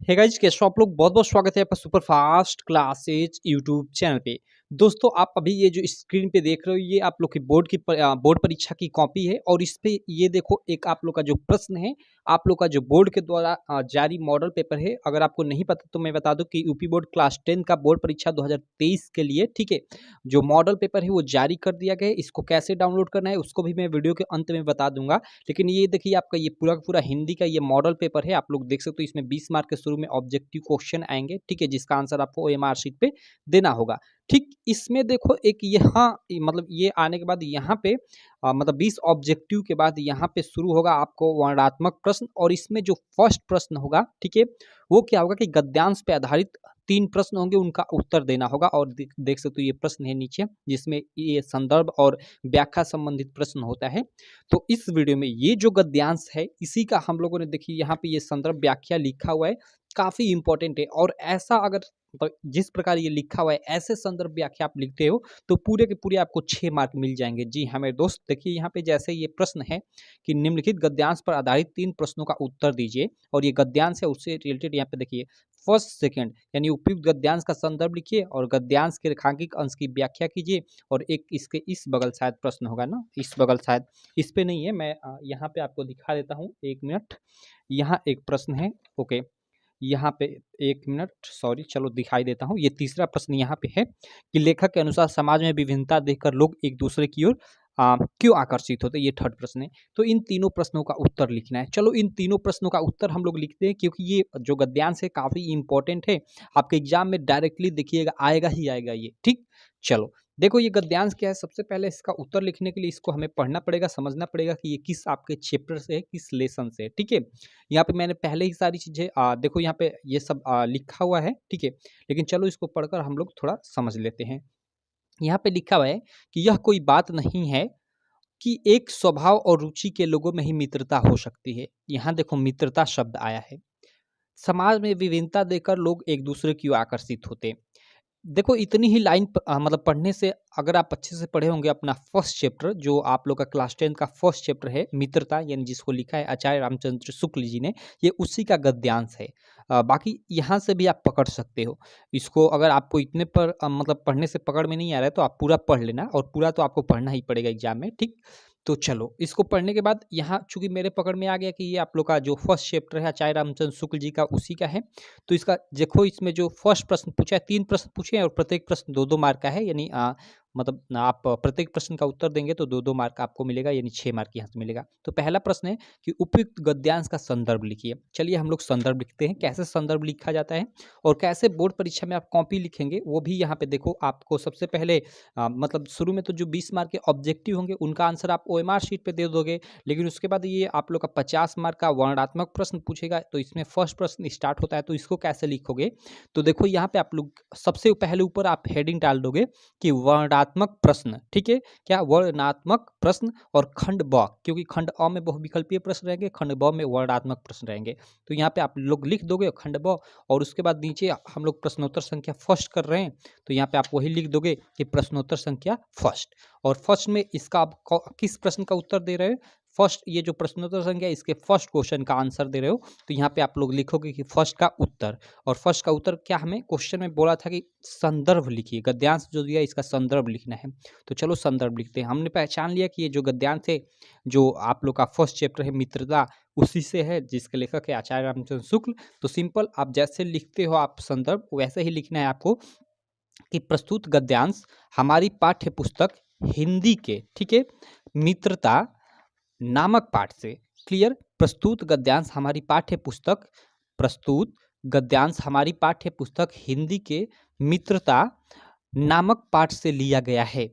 Hey guys, कैसे हो आप लोग। बहुत बहुत स्वागत है आपका super fast classes YouTube channel पे। दोस्तों, आप अभी ये जो स्क्रीन पे देख रहे हो, ये आप लोग की बोर्ड परीक्षा की कॉपी है। और इस पे ये देखो, एक आप लोग का जो प्रश्न है, आप लोग का जो बोर्ड के द्वारा जारी मॉडल पेपर है। अगर आपको नहीं पता तो मैं बता दूं कि यूपी बोर्ड क्लास 10 का बोर्ड परीक्षा 2023 के लिए, ठीक है, जो मॉडल पेपर है वो जारी कर दिया गया है। इसको कैसे डाउनलोड करना है उसको भी मैं वीडियो के अंत में बता दूंगा। लेकिन ये देखिए, आपका ये पूरा का पूरा हिंदी का ये मॉडल पेपर है। आप लोग देख सकते हो, इसमें 20 मार्क के शुरू में ऑब्जेक्टिव क्वेश्चन आएंगे, ठीक है, जिसका आंसर आपको ओएमआर शीट पे देना होगा। ठीक, इसमें देखो एक यहाँ मतलब ये आने के बाद यहाँ पे मतलब 20 ऑब्जेक्टिव के बाद यहाँ पे शुरू होगा आपको वर्णनात्मक प्रश्न। और इसमें जो फर्स्ट प्रश्न होगा, ठीक है, वो क्या होगा कि गद्यांश पे आधारित 3 प्रश्न होंगे, उनका उत्तर देना होगा। और देख सकते हो ये प्रश्न है नीचे, जिसमें ये संदर्भ और व्याख्या संबंधित प्रश्न होता है। तो इस वीडियो में ये जो गद्यांश है, इसी का हम लोगों ने देखिए यहाँ पे ये संदर्भ व्याख्या लिखा हुआ है, काफी इंपॉर्टेंट है। और ऐसा अगर जिस प्रकार ये लिखा हुआ है, ऐसे संदर्भ व्याख्या आप लिखते हो तो पूरे के पूरे आपको 6 मार्क मिल जाएंगे। जी हाँ मेरे दोस्त, देखिए यहाँ पे जैसे ये प्रश्न है कि निम्नलिखित गद्यांश पर आधारित 3 प्रश्नों का उत्तर दीजिए। और ये गद्यांश है, उससे रिलेटेड यहाँ पे देखिए फर्स्ट सेकंड यानी उपयुक्त गद्यांश का संदर्भ लिखिए और गद्यांश के रेखांकित अंश की व्याख्या कीजिए। और एक इसके इस बगल शायद प्रश्न होगा ना, इस बगल शायद, इस पे नहीं है, मैं यहाँ पे आपको दिखा देता हूँ, 1 मिनट। यहाँ एक प्रश्न है, ओके, यहाँ पे 1 मिनट, सॉरी, चलो दिखाई देता हूँ। ये तीसरा प्रश्न यहाँ पे है कि लेखक के अनुसार समाज में विभिन्नता देखकर लोग एक दूसरे की ओर क्यों आकर्षित होते हैं, ये थर्ड प्रश्न है। तो इन तीनों प्रश्नों का उत्तर लिखना है। चलो इन तीनों प्रश्नों का उत्तर हम लोग लिखते हैं, क्योंकि ये जो गद्यांश है काफी इंपॉर्टेंट है। आपके एग्जाम में डायरेक्टली देखिएगा, आएगा ही आएगा ये। ठीक, चलो देखो ये गद्यांश क्या है। सबसे पहले इसका उत्तर लिखने के लिए इसको हमें पढ़ना पड़ेगा, समझना पड़ेगा कि ये किस आपके चैप्टर से है, किस लेसन से है। ठीक है, यहाँ पे मैंने पहले ही सारी चीजें देखो यहाँ पे ये सब लिखा हुआ है, ठीक है। लेकिन चलो इसको पढ़कर हम लोग थोड़ा समझ लेते हैं। यहाँ पे लिखा हुआ है कि यह कोई बात नहीं है कि एक स्वभाव और रुचि के लोगों में ही मित्रता हो सकती है। यहाँ देखो मित्रता शब्द आया है। समाज में विभिन्नता देकर लोग एक दूसरे की ओर आकर्षित होते हैं। देखो इतनी ही लाइन मतलब पढ़ने से, अगर आप अच्छे से पढ़े होंगे अपना फर्स्ट चैप्टर, जो आप लोग का क्लास 10 का फर्स्ट चैप्टर है मित्रता, यानी जिसको लिखा है आचार्य रामचंद्र शुक्ल जी ने, ये उसी का गद्यांश है। बाकी यहाँ से भी आप पकड़ सकते हो इसको। अगर आपको इतने पर मतलब पढ़ने से पकड़ में नहीं आ रहा है तो आप पूरा पढ़ लेना, और पूरा तो आपको पढ़ना ही पड़ेगा एग्जाम में। ठीक, तो चलो इसको पढ़ने के बाद यहाँ चूंकि मेरे पकड़ में आ गया कि ये आप लोग का जो फर्स्ट चैप्टर है आचार्य रामचंद्र शुक्ल जी का, उसी का है। तो इसका देखो, इसमें जो फर्स्ट प्रश्न पूछा है, 3 प्रश्न पूछे हैं और प्रत्येक प्रश्न 2-2 मार्क का है। यानी मतलब आप प्रत्येक प्रश्न का उत्तर देंगे तो 2-2 मार्क आपको मिलेगा, यानी 6 मार्क यहाँ से मिलेगा। तो पहला प्रश्न है कि उपयुक्त गद्यांश का संदर्भ लिखिए। चलिए हम लोग संदर्भ लिखते हैं। कैसे संदर्भ लिखा जाता है और कैसे बोर्ड परीक्षा में आप कॉपी लिखेंगे, वो भी यहाँ पे देखो। आपको सबसे पहले मतलब शुरू में तो जो 20 मार्क के ऑब्जेक्टिव होंगे उनका आंसर आप ओएमआर शीट पे दे दोगे। लेकिन उसके बाद ये आप लोग का 50 मार्क का वर्णनात्मक प्रश्न पूछेगा, तो इसमें फर्स्ट प्रश्न स्टार्ट होता है, तो इसको कैसे लिखोगे। तो देखो यहाँ पे आप लोग सबसे पहले ऊपर आप हेडिंग डाल दोगे कि वर्णनात्मक प्रश्न, ठीक है, क्या वर्णनात्मक प्रश्न, और खंड ब, क्योंकि खंड अ में बहुविकल्पीय प्रश्न रहेंगे, खंड ब में वर्णनात्मक प्रश्न रहेंगे। तो यहाँ पे आप लोग लिख दोगे खंड ब, और उसके बाद नीचे हम लोग प्रश्नोत्तर संख्या फर्स्ट कर रहे हैं, तो यहाँ पे आप वही लिख दोगे कि प्रश्नोत्तर संख्या फर्स्ट। और फर्स्ट में इसका आप किस प्रश्न का उत्तर दे रहे हो, फर्स्ट, ये जो प्रश्नोत्तर संख्या है इसके फर्स्ट क्वेश्चन का आंसर दे रहे हो, तो यहाँ पे आप लोग लिखोगे कि फर्स्ट का उत्तर। और फर्स्ट का उत्तर क्या, हमें क्वेश्चन में बोला था कि संदर्भ लिखिए, गद्यांश जो दिया इसका संदर्भ लिखना है। तो चलो संदर्भ लिखते हैं। हमने पहचान लिया कि ये जो गद्यांश है, जो आप लोग का फर्स्ट चैप्टर है मित्रता, उसी से है, जिसके लेखक है आचार्य रामचंद्र शुक्ल। तो सिंपल आप जैसे लिखते हो आप संदर्भ, वैसे ही लिखना है आपको कि प्रस्तुत गद्यांश हमारी पाठ्य पुस्तक हिंदी के, ठीक है, मित्रता नामक पाठ से, क्लियर, प्रस्तुत गद्यांश हमारी पाठ्य पुस्तक, प्रस्तुत गद्यांश हमारी पाठ्य पुस्तक हिंदी के मित्रता नामक पाठ से लिया गया है,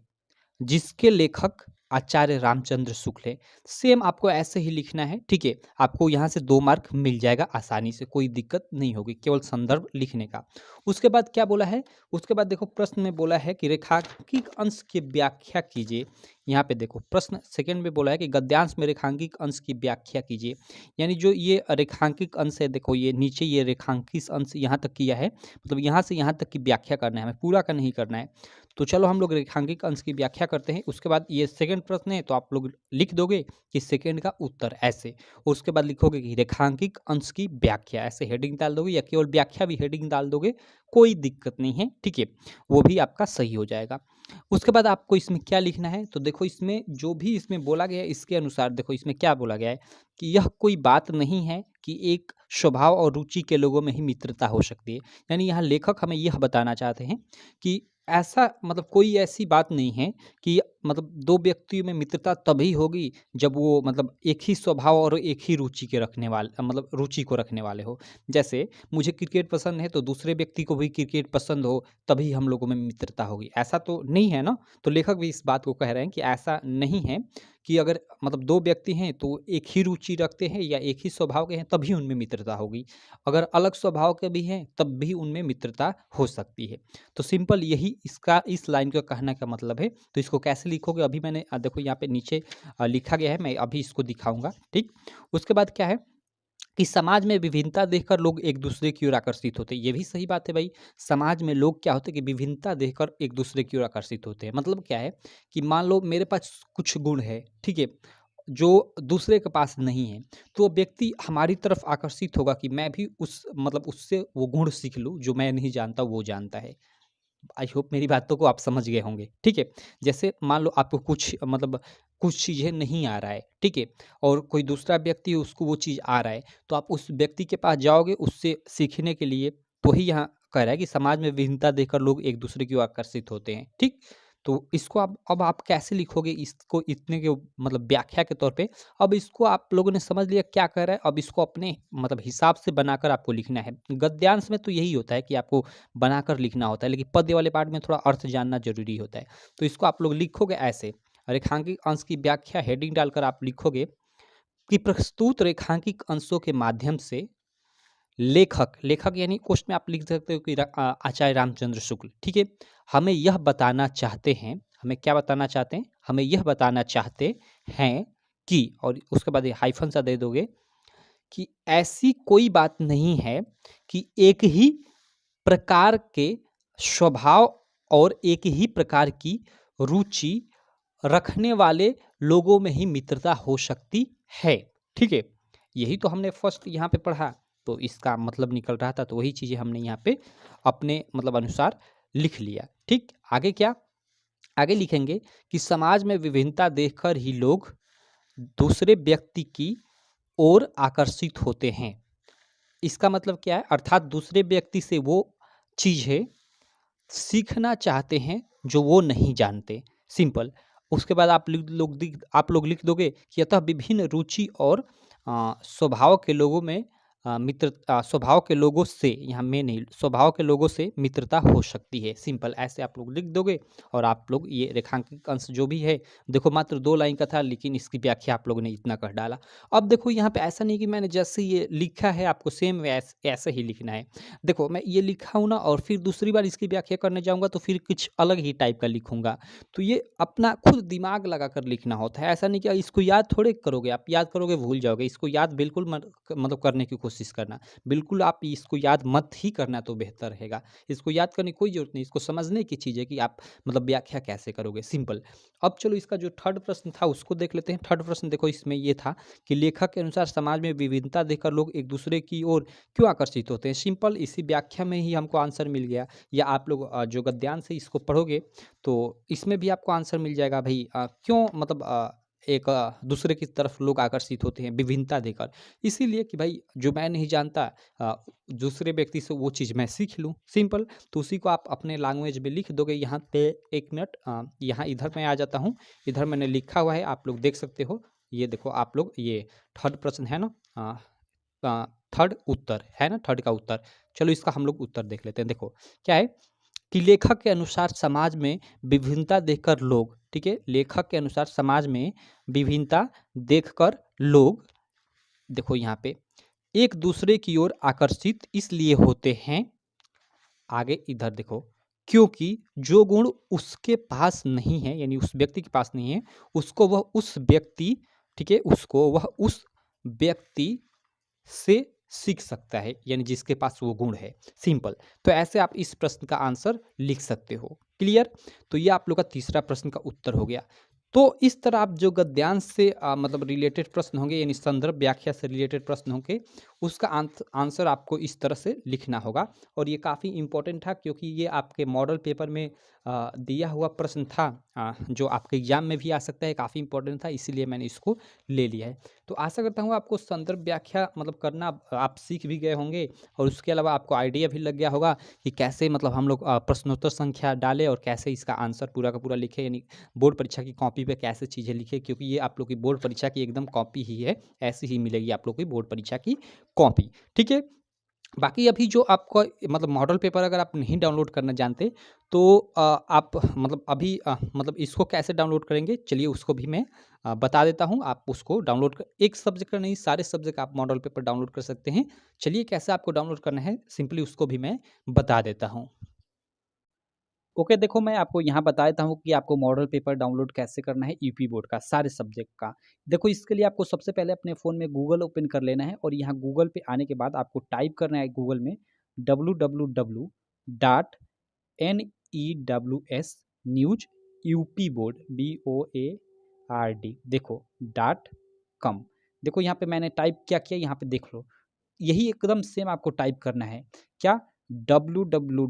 जिसके लेखक आचार्य रामचंद्र शुक्ल है। सेम आपको ऐसे ही लिखना है, ठीक है। आपको यहाँ से 2 मार्क मिल जाएगा आसानी से, कोई दिक्कत नहीं होगी, केवल संदर्भ लिखने का। उसके बाद क्या बोला है, उसके बाद देखो प्रश्न में बोला है कि रेखांकित अंश की व्याख्या कीजिए। यहाँ पे देखो प्रश्न सेकंड में बोला है कि गद्यांश में रेखांकित अंश की व्याख्या कीजिए। यानी जो ये रेखांकित अंश है, देखो ये नीचे ये रेखांकित अंश यहाँ तक किया है, मतलब यहाँ से यहाँ तक की व्याख्या करना है, हमें पूरा का नहीं करना है। तो चलो हम लोग रेखांकित अंश की व्याख्या करते हैं। उसके बाद ये सेकंड प्रश्न है, तो आप लोग लिख दोगे कि सेकंड का उत्तर ऐसे, और उसके बाद लिखोगे कि रेखांकित अंश की व्याख्या, ऐसे हेडिंग डाल दोगे, या केवल व्याख्या भी हेडिंग डाल दोगे, कोई दिक्कत नहीं है, ठीक है, वो भी आपका सही हो जाएगा। उसके बाद आपको इसमें क्या लिखना है, तो देखो इसमें जो भी इसमें बोला गया है इसके अनुसार देखो इसमें क्या बोला गया है कि यह कोई बात नहीं है कि एक स्वभाव और रुचि के लोगों में ही मित्रता हो सकती है। यानी यहाँ लेखक हमें यह बताना चाहते हैं कि ऐसा मतलब कोई ऐसी बात नहीं है कि मतलब दो व्यक्तियों में मित्रता तभी होगी जब वो मतलब एक ही स्वभाव और एक ही रुचि के रखने वाले, मतलब रुचि को रखने वाले हो। जैसे मुझे क्रिकेट पसंद है तो दूसरे व्यक्ति को भी क्रिकेट पसंद हो, तभी हम लोगों में मित्रता होगी, ऐसा तो नहीं है ना। तो लेखक भी इस बात को कह रहे हैं कि ऐसा नहीं है कि अगर मतलब दो व्यक्ति हैं तो एक ही रुचि रखते हैं या एक ही स्वभाव के हैं तभी उनमें मित्रता होगी, अगर अलग स्वभाव के भी हैं तब भी उनमें मित्रता हो सकती है। तो सिंपल यही इसका इस लाइन का कहने का मतलब है। तो इसको कैसे लिखोगे, अभी मैंने देखो यहाँ पे नीचे लिखा गया है, मैं अभी इसको दिखाऊंगा, ठीक। उसके बाद क्या है कि समाज में विभिन्नता देखकर लोग एक दूसरे की ओर आकर्षित होते हैं। ये भी सही बात है भाई, समाज में लोग क्या होते हैं कि विभिन्नता देखकर एक दूसरे की ओर आकर्षित होते हैं। मतलब क्या है कि मान लो मेरे पास कुछ गुण है, ठीक है, जो दूसरे के पास नहीं है, तो वो व्यक्ति हमारी तरफ आकर्षित होगा कि मैं भी उस मतलब उससे वो गुण सीख लूँ जो मैं नहीं जानता वो जानता है। आई होप मेरी बातों को आप समझ गए होंगे, ठीक है। जैसे मान लो आपको कुछ मतलब कुछ चीज़ें नहीं आ रहा है, ठीक है, और कोई दूसरा व्यक्ति है उसको वो चीज़ आ रहा है, तो आप उस व्यक्ति के पास जाओगे उससे सीखने के लिए। तो ही यहाँ कह रहा है कि समाज में विभिन्नता देखकर लोग एक दूसरे की ओर आकर्षित होते हैं, ठीक। तो इसको आप अब आप कैसे लिखोगे इसको इतने के मतलब व्याख्या के तौर पे। अब इसको आप लोगों ने समझ लिया क्या कह रहा है, अब इसको अपने मतलब हिसाब से बनाकर आपको लिखना है। गद्यांश में तो यही होता है कि आपको बनाकर लिखना होता है, लेकिन पद्य वाले पार्ट में थोड़ा अर्थ जानना जरूरी होता है। तो इसको आप लोग लिखोगे ऐसे, रेखांकित अंश की व्याख्या हेडिंग डालकर आप लिखोगे कि प्रस्तुत रेखांकित अंशों के माध्यम से लेखक लेखक यानी कोष्ट में आप लिख सकते हो कि आचार्य रामचंद्र शुक्ल, ठीक है, हमें यह बताना चाहते हैं, हमें क्या बताना चाहते हैं, हमें यह बताना चाहते हैं कि, और उसके बाद ये हाइफन सा दे दोगे कि ऐसी कोई बात नहीं है कि एक ही प्रकार के स्वभाव और एक ही प्रकार की रुचि रखने वाले लोगों में ही मित्रता हो सकती है, ठीक है। यही तो हमने फर्स्ट यहाँ पे पढ़ा, तो इसका मतलब निकल रहा था, तो वही चीज़ें हमने यहाँ पे अपने मतलब अनुसार लिख लिया, ठीक। आगे क्या, आगे लिखेंगे कि समाज में विभिन्नता देखकर ही लोग दूसरे व्यक्ति की ओर आकर्षित होते हैं। इसका मतलब क्या है, अर्थात दूसरे व्यक्ति से वो चीज़ें सीखना चाहते हैं जो वो नहीं जानते, सिंपल। उसके बाद आप लोग लिख दोगे कि अतः विभिन्न रुचि और स्वभाव के लोगों में स्वभाव के लोगों से, यहाँ में नहीं, स्वभाव के लोगों से मित्रता हो सकती है, सिंपल ऐसे आप लोग लिख दोगे। और आप लोग ये रेखांकित अंश जो भी है, देखो मात्र 2 लाइन का था लेकिन इसकी व्याख्या आप लोगों ने इतना कर डाला। अब देखो यहाँ पे ऐसा नहीं कि मैंने जैसे ये लिखा है आपको सेम ऐसे ही लिखना है। देखो मैं ये लिखा हूँ ना, और फिर दूसरी बार इसकी व्याख्या करने जाऊँगा तो फिर कुछ अलग ही टाइप का लिखूँगा। तो ये अपना खुद दिमाग लगाकर लिखना होता है, ऐसा नहीं कि इसको याद थोड़े करोगे, आप याद करोगे भूल जाओगे। इसको याद बिल्कुल मत मतलब करने की कोशिश करना, बिल्कुल आप इसको याद मत ही करना तो बेहतर रहेगा। इसको याद करने की कोई ज़रूरत नहीं, इसको समझने की चीज़ है कि आप मतलब व्याख्या कैसे करोगे, सिंपल। अब चलो इसका जो थर्ड प्रश्न था उसको देख लेते हैं। थर्ड प्रश्न देखो इसमें ये था कि लेखक के अनुसार समाज में विभिन्नता देखकर लोग एक दूसरे की ओर क्यों आकर्षित होते हैं। सिंपल इसी व्याख्या में ही हमको आंसर मिल गया, या आप लोग जो गद्यांश से इसको पढ़ोगे तो इसमें भी आपको आंसर मिल जाएगा भाई। क्यों मतलब एक दूसरे की तरफ लोग आकर्षित होते हैं विभिन्नता देकर, इसीलिए कि भाई जो मैं नहीं जानता दूसरे व्यक्ति से वो चीज़ मैं सीख लूँ, सिंपल। तो उसी को आप अपने लैंग्वेज में लिख दोगे। यहाँ पे एक मिनट, यहाँ इधर मैं आ जाता हूँ, इधर मैंने लिखा हुआ है, आप लोग देख सकते हो। ये देखो आप लोग, ये थर्ड प्रश्न है ना, थर्ड उत्तर है ना, थर्ड का उत्तर। चलो इसका हम लोग उत्तर देख लेते हैं। देखो क्या है कि लेखक के अनुसार समाज में विभिन्नता देखकर लोग, ठीक है, लेखक के अनुसार समाज में विभिन्नता देखकर लोग, देखो यहाँ पे एक दूसरे की ओर आकर्षित इसलिए होते हैं। आगे इधर देखो क्योंकि जो गुण उसके पास नहीं है, यानी उस व्यक्ति के पास नहीं है, उसको वह उस व्यक्ति, ठीक है, उसको वह उस व्यक्ति से सीख सकता है, यानी जिसके पास वो गुण है। सिंपल। तो ऐसे आप इस प्रश्न का आंसर लिख सकते हो। क्लियर? तो ये आप लोग का तीसरा प्रश्न का उत्तर हो गया। तो इस तरह आप जो गद्यांश से मतलब रिलेटेड प्रश्न होंगे, यानी संदर्भ व्याख्या से रिलेटेड प्रश्न होंगे, उसका आंसर आपको इस तरह से लिखना होगा। और ये काफ़ी इंपॉर्टेंट था, क्योंकि ये आपके मॉडल पेपर में दिया हुआ प्रश्न था, जो आपके एग्जाम में भी आ सकता है, काफ़ी इंपॉर्टेंट था, इसीलिए मैंने इसको ले लिया है। तो आशा करता हूँ आपको संदर्भ व्याख्या मतलब करना आप सीख भी गए होंगे, और उसके अलावा आपको आइडिया भी लग गया होगा कि कैसे मतलब हम लोग प्रश्नोत्तर संख्या डालें और कैसे इसका आंसर पूरा का पूरा लिखें, यानी बोर्ड परीक्षा की कॉपी पे कैसे चीज़ें लिखें, क्योंकि ये आप लोग की बोर्ड परीक्षा की एकदम कॉपी ही है, ऐसी ही मिलेगी आप लोग की बोर्ड परीक्षा की कॉपी। ठीक है? बाकी अभी जो आपको मतलब मॉडल पेपर अगर आप नहीं डाउनलोड करना जानते, तो आप मतलब अभी मतलब इसको कैसे डाउनलोड करेंगे, चलिए उसको भी मैं बता देता हूँ। आप उसको डाउनलोड कर, एक सब्जेक्ट का नहीं, सारे सब्जेक्ट आप मॉडल पेपर डाउनलोड कर सकते हैं। चलिए कैसे आपको डाउनलोड करना है, सिंपली उसको भी मैं बता देता हूँ। ओके, देखो मैं आपको यहाँ बता देता हूँ कि आपको मॉडल पेपर डाउनलोड कैसे करना है यूपी बोर्ड का, सारे सब्जेक्ट का। देखो इसके लिए आपको सबसे पहले अपने फ़ोन में गूगल ओपन कर लेना है, और यहाँ गूगल पे आने के बाद आपको टाइप करना है गूगल में www.news news UP board BOARD, देखो .com। देखो यहाँ पे मैंने टाइप क्या किया, यहाँ पे देख लो, यही एकदम सेम आपको टाइप करना है। क्या? www.news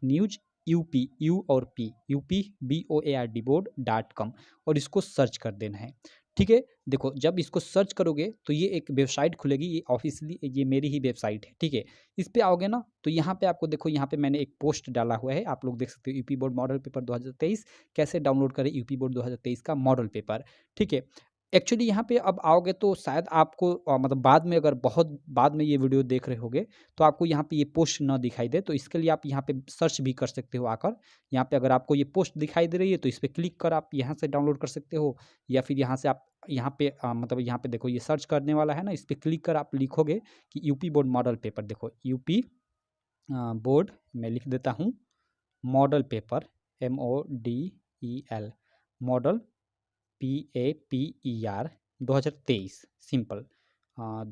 न्यूज यूपी, यू और पी, यूपी BOARD board.com, और इसको सर्च कर देना है। ठीक है? देखो जब इसको सर्च करोगे तो ये एक वेबसाइट खुलेगी, ये ऑफिशियली ये मेरी ही वेबसाइट है। ठीक है? इस पे आओगे ना, तो यहाँ पे आपको देखो, यहाँ पे मैंने एक पोस्ट डाला हुआ है, आप लोग देख सकते हो, यूपी बोर्ड मॉडल पेपर 2023 कैसे डाउनलोड करें, यूपी बोर्ड 2023 का मॉडल पेपर। ठीक है? एक्चुअली यहाँ पे अब आओगे तो शायद आपको मतलब बाद में, अगर बहुत बाद में ये वीडियो देख रहे होगे, तो आपको यहाँ पे ये पोस्ट ना दिखाई दे, तो इसके लिए आप यहाँ पे सर्च भी कर सकते हो आकर। यहाँ पे अगर आपको ये पोस्ट दिखाई दे रही है तो इस पे क्लिक कर आप यहाँ से डाउनलोड कर सकते हो, या फिर यहाँ से आप यहाँ पे मतलब यहाँ पे देखो ये सर्च करने वाला है ना, इस पे क्लिक कर आप लिखोगे कि यूपी बोर्ड मॉडल पेपर, देखो यूपी बोर्ड, मैं लिख देता हूँ model paper, MODEL model PAPER 2023 simple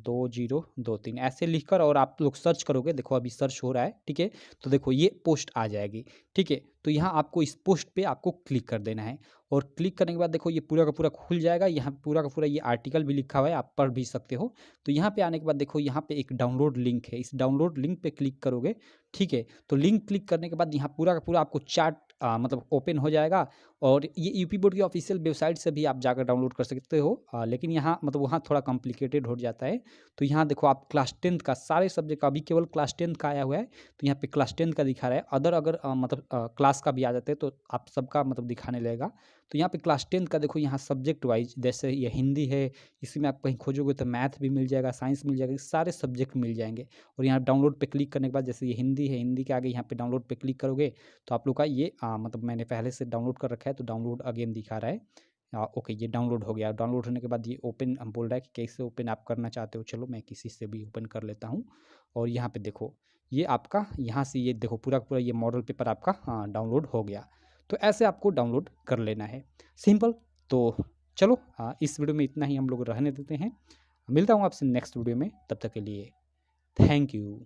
2023 ऐसे लिखकर, और आप लोग सर्च करोगे, देखो अभी सर्च हो रहा है। ठीक है? तो देखो ये पोस्ट आ जाएगी। ठीक है? तो यहाँ आपको इस पोस्ट पे आपको क्लिक कर देना है, और क्लिक करने के बाद देखो ये पूरा का पूरा खुल जाएगा। यहाँ पूरा का पूरा ये आर्टिकल भी लिखा हुआ है, आप पढ़ भी सकते हो। तो यहाँ पे आने के बाद देखो, यहाँ पे एक डाउनलोड लिंक है, इस डाउनलोड लिंक पे क्लिक करोगे। ठीक है? तो लिंक क्लिक करने के बाद यहाँ पूरा का पूरा आपको चार्ट मतलब ओपन हो जाएगा, और ये यूपी बोर्ड की ऑफिशियल वेबसाइट से भी आप जाकर डाउनलोड कर सकते हो, लेकिन यहाँ मतलब वहाँ थोड़ा कॉम्प्लिकेटेड हो जाता है। तो यहाँ देखो आप क्लास 10 का सारे सब्जेक्ट का, अभी केवल क्लास 10 का आया हुआ है, तो यहाँ पे क्लास 10 का दिखा रहा है। अदर अगर मतलब क्लास का भी आ जाते हैं तो आप सबका मतलब दिखाने लगेगा। तो यहाँ पे क्लास 10 का देखो, यहाँ सब्जेक्ट वाइज, जैसे ये हिंदी है, इसमें आप कहीं खोजोगे तो मैथ भी मिल जाएगा, साइंस मिल जाएगा, सारे सब्जेक्ट मिल जाएंगे। और यहाँ डाउनलोड पे क्लिक करने के बाद, जैसे ये हिंदी है, हिंदी के आगे यहाँ पे डाउनलोड पे क्लिक करोगे, तो आप लोग का ये मतलब मैंने पहले से डाउनलोड कर रखा है, तो डाउनलोड अगेन दिखा रहा है। ओके, ये डाउनलोड हो गया। डाउनलोड होने के बाद ये ओपन बोल रहा है कि कैसे ओपन आप करना चाहते हो। चलो मैं किसी से भी ओपन कर लेता हूँ, और यहाँ पे देखो ये आपका, यहाँ से ये देखो पूरा का पूरा ये मॉडल पेपर आपका डाउनलोड हो गया। तो ऐसे आपको डाउनलोड कर लेना है, सिंपल। तो चलो इस वीडियो में इतना ही हम लोग रहने देते हैं। मिलता हूँ आपसे नेक्स्ट वीडियो में, तब तक के लिए थैंक यू।